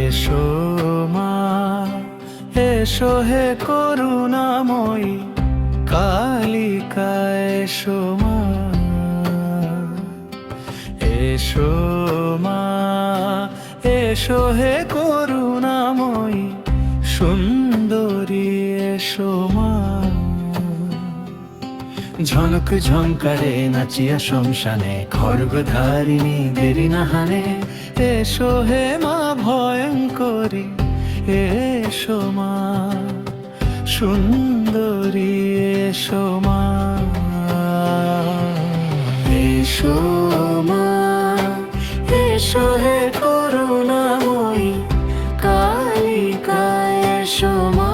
এসো মা, এসো হে করুণাময়ী কালিকা, এসো মা, এসো মা, এসো হে করুণাময়ী সুন্দরী, এসো মা। ঝনক ঝঙ্কারে নাচিয়া শমশানে, খড়গধারিণী দেরি নাহানে, এসো হে মা ভয়ঙ্করী, এসো মা সুন্দরী, এসো মা, এসো মা, এসো হে করুণাময়ী কালিকা, এসো মা।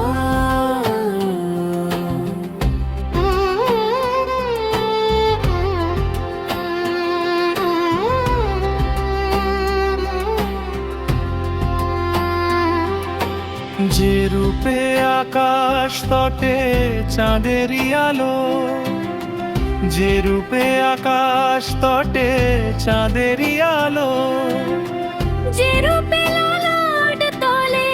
যে রূপে আকাশ তটে চাঁদেরই আলো, যে রূপে আকাশ তটে চাঁদেরই আলো, যে রূপে ললাট তলে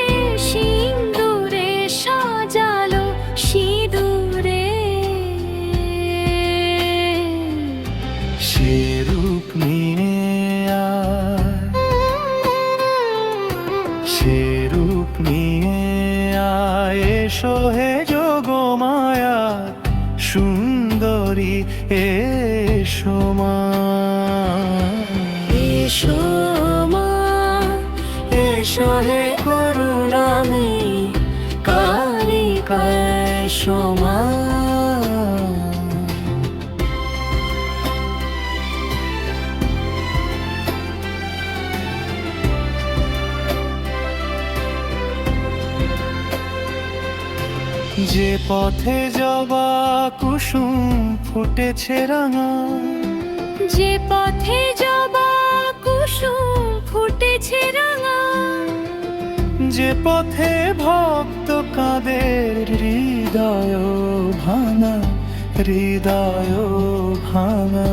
সিঁদুরে সাজালো, সিঁদুরে সে রূপ নিয়ে আয়, সে রূপ নিয়ে আয়, এসো হে যোগমায়া সুন্দরী, এসো মা, এসো মা, এসো হে করুণাময়ী কালিকা, এসো মা। যে পথে জবা কুসুম ফুটেছে রাঙা, যে পথে জবা কুসুম ফুটেছে রাঙা, যে পথে ভক্ত কাদের হৃদয় ভাঙা, হৃদয় ভাঙা,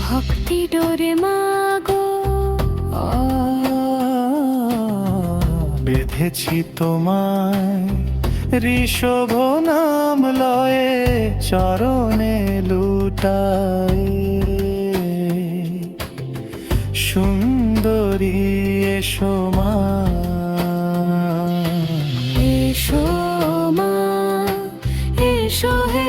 ভক্তি ডোরে মাগো বেঁধেছি তোমায় ঋষভ নাম লয়ে, চরণে লুটাই, সুন্দরী এসো মা, এসো মা, এসো হে